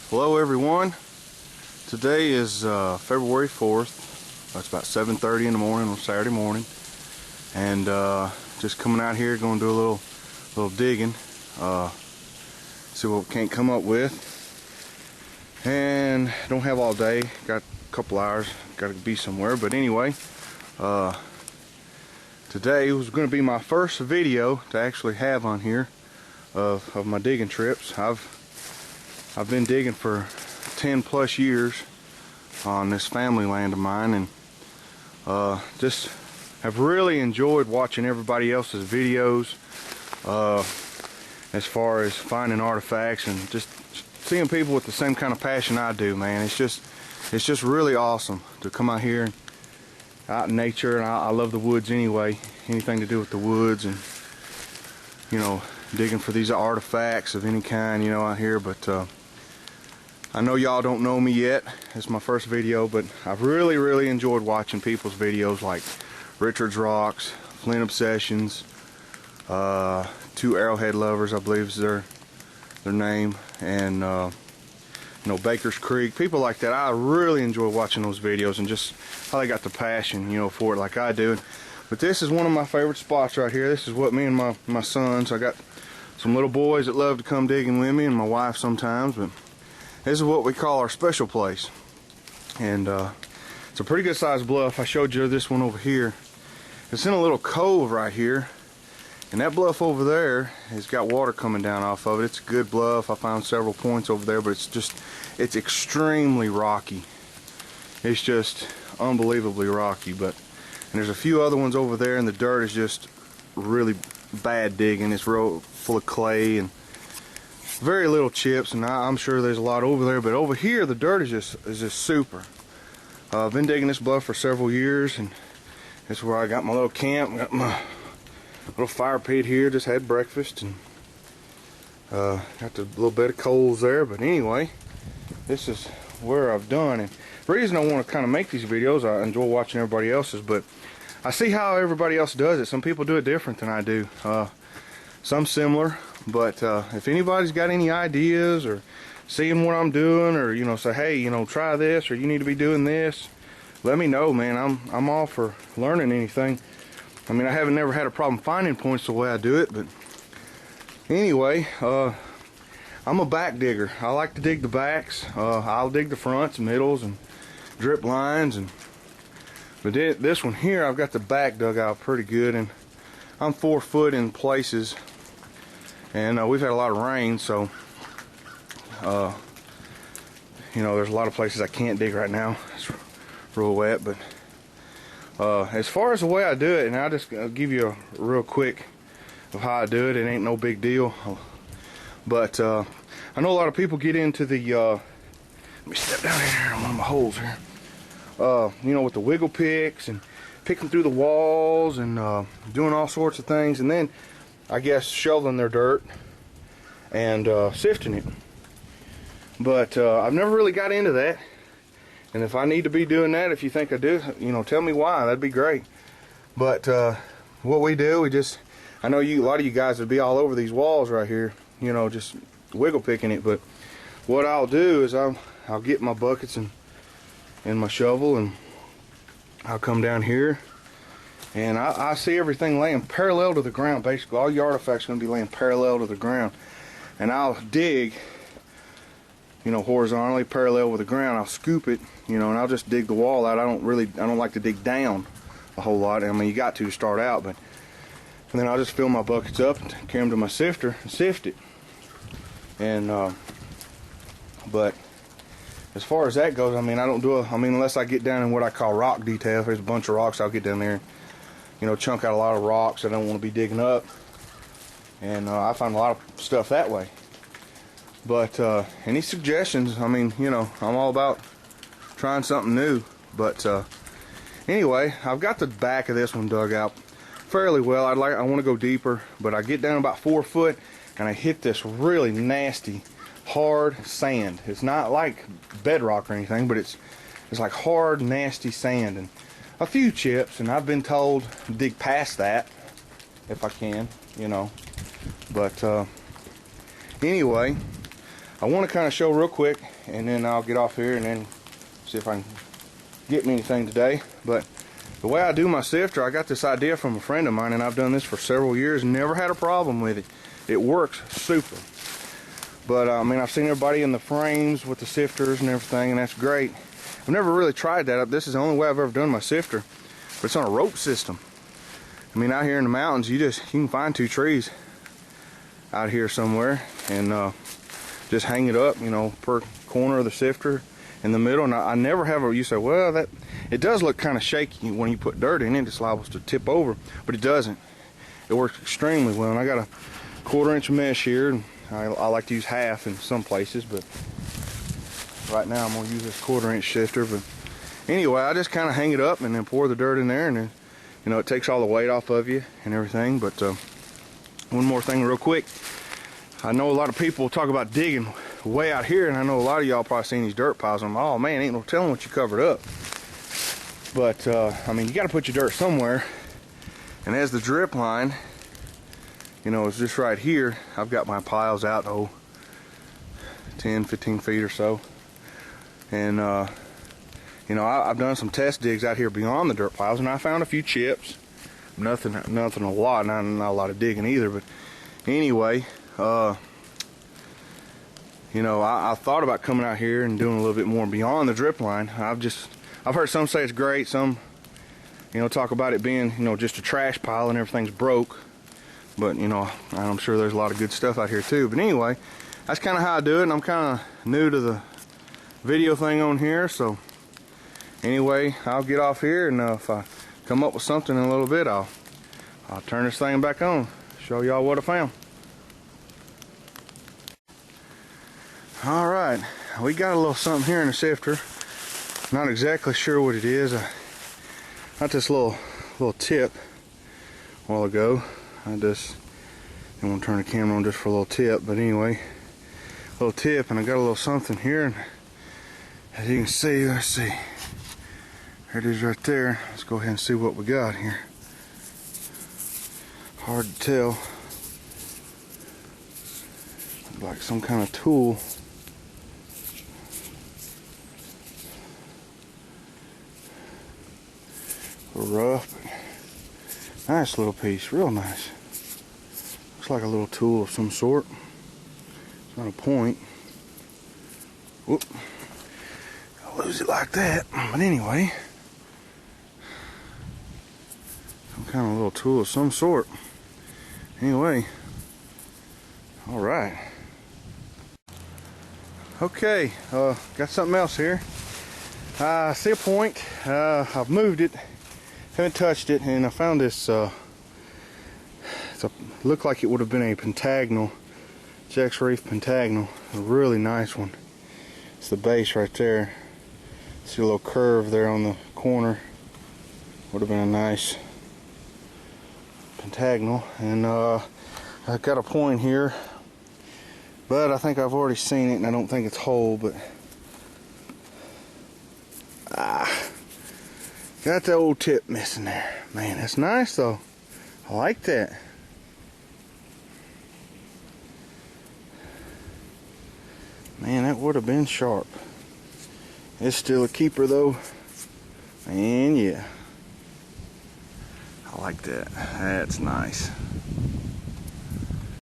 Hello everyone. Today is February 4th. It's about 7:30 in the morning on Saturday morning, and just coming out here, going to do a little digging, see what we can't come up with. And don't have all day. Got a couple hours. Got to be somewhere. But anyway, today was going to be my first video to actually have on here of my digging trips. I've been digging for 10 plus years on this family land of mine, and just have really enjoyed watching everybody else's videos as far as finding artifacts and just seeing people with the same kind of passion I do, man. It's just really awesome to come out here and out in nature, and I love the woods anyway. Anything to do with the woods, and you know, digging for these artifacts of any kind, you know, out here. But I know y'all don't know me yet. It's my first video, but I've really enjoyed watching people's videos like Richard's Rocks, Flint Obsessions, Two Arrowhead Lovers, I believe is their name, and you know, Baker's Creek, people like that. I really enjoy watching those videos and just how they got the passion, you know, for it like I do. But this is one of my favorite spots right here. This is what me and my sons, I got some little boys that love to come digging with me, and my wife sometimes, but this is what we call our special place. And it's a pretty good sized bluff. I showed you this one over here. It's in a little cove right here, and that bluff over there has got water coming down off of it. It's a good bluff. I found several points over there, but it's extremely rocky. It's just unbelievably rocky. And there's a few other ones over there, and the dirt is just really bad digging. It's real full of clay and very little chips, and I'm sure there's a lot over there, but over here the dirt is just super. I've been digging this bluff for several years, and this is where I got my little camp. Got my little fire pit here. Just had breakfast, and got the little bed of coals there. But anyway, this is where I've done. And the reason I want to kind of make these videos, I enjoy watching everybody else's, but I see how everybody else does it. Some people do it different than I do. Some similar, but if anybody's got any ideas or seeing what I'm doing, or you know, say, hey, you know, try this, or you need to be doing this, let me know, man. I'm all for learning anything. I mean, I haven't never had a problem finding points the way I do it, but anyway, I'm a back digger. I like to dig the backs. I'll dig the fronts, middles, and drip lines, but this one here, I've got the back dug out pretty good, and I'm 4 foot in places. And we've had a lot of rain, so you know, there's a lot of places I can't dig right now. It's real wet. But as far as the way I do it, and I'll just give you a real quick of how I do it. It ain't no big deal. But I know a lot of people get into the let me step down here on one of my holes here. You know, with the wiggle picks and picking through the walls and doing all sorts of things, and then I guess shoveling their dirt and sifting it. But I've never really got into that, and if I need to be doing that, if you think I do, you know, tell me why. That'd be great. But what we do, I know a lot of you guys would be all over these walls right here, you know, just wiggle picking it. But what I'll do is I'll get my buckets and my shovel, and I'll come down here, and I see everything laying parallel to the ground. Basically, all your artifacts are going to be laying parallel to the ground. And I'll dig, you know, horizontally, parallel with the ground. I'll scoop it, you know, and I'll just dig the wall out. I don't like to dig down a whole lot. I mean, you got to start out, but and then I'll just fill my buckets up and carry them to my sifter and sift it. And but as far as that goes, I mean, I don't do unless I get down in what I call rock detail. If there's a bunch of rocks, I'll get down there and, you know, chunk out a lot of rocks I don't want to be digging up, and I find a lot of stuff that way. But any suggestions, I mean, you know, I'm all about trying something new. But anyway, I've got the back of this one dug out fairly well. I want to go deeper, but I get down about 4 foot, and I hit this really nasty hard sand. It's not like bedrock or anything, but it's like hard, nasty sand, and a few chips. And I've been told to dig past that if I can, you know. But anyway, I want to kind of show real quick, and then I'll get off here and then see if I can get me anything today. But the way I do my sifter, I got this idea from a friend of mine, and I've done this for several years, never had a problem with it. It works super. But I mean, I've seen everybody in the frames with the sifters and everything, and that's great. I've never really tried that. This is the only way I've ever done my sifter, but it's on a rope system. I mean, out here in the mountains, you can find 2 trees out here somewhere, and just hang it up, you know, per corner of the sifter in the middle. And I never have you say, well, it does look kind of shaky when you put dirt in it. It's liable to tip over, but it doesn't. It works extremely well. And I got a 1/4-inch mesh here, and I like to use half in some places, but right now I'm gonna use this 1/4-inch sifter. But anyway, I just kind of hang it up and then pour the dirt in there, and then, you know, it takes all the weight off of you and everything. But one more thing real quick. I know a lot of people talk about digging way out here, and I know a lot of y'all probably seen these dirt piles, and I'm, oh man, ain't no telling what you covered up. But I mean, you got to put your dirt somewhere. And as the drip line, you know, it's just right here. I've got my piles out 10, 15 feet or so. And you know, I've done some test digs out here beyond the dirt piles, and I found a few chips. Nothing a lot, not a lot of digging either. But anyway, you know, I thought about coming out here and doing a little bit more beyond the drip line. I've heard some say it's great, some, you know, talk about it being, you know, just a trash pile and everything's broke. But, you know, I'm sure there's a lot of good stuff out here too. But anyway, that's kind of how I do it, and I'm kind of new to the video thing on here. So anyway, I'll get off here, and if I come up with something in a little bit, I'll turn this thing back on, show y'all what I found. All right, we got a little something here in the sifter. Not exactly sure what it is. I got this little tip a while ago. I just didn't want to turn the camera on just for a little tip, but anyway, a little tip, and I got a little something here, and as you can see, let's see, there it is right there. Let's go ahead and see what we got here. Hard to tell. Looks like some kind of tool. A little rough, but nice little piece, real nice. Looks like a little tool of some sort. It's not a point. Whoop. I'll lose it like that. But anyway, some kind of little tool of some sort. Anyway, all right. Okay, got something else here. I see a point. I've moved it. Haven't touched it, and I found this, looked like it would have been a pentagonal, Jack's Reef pentagonal, a really nice one. It's the base right there. See a little curve there on the corner. Would have been a nice pentagonal, and I've got a point here, but I think I've already seen it, and I don't think it's whole, but got the old tip missing there. Man, that's nice though. I like that. Man, that would have been sharp. It's still a keeper though. And yeah, I like that. That's nice.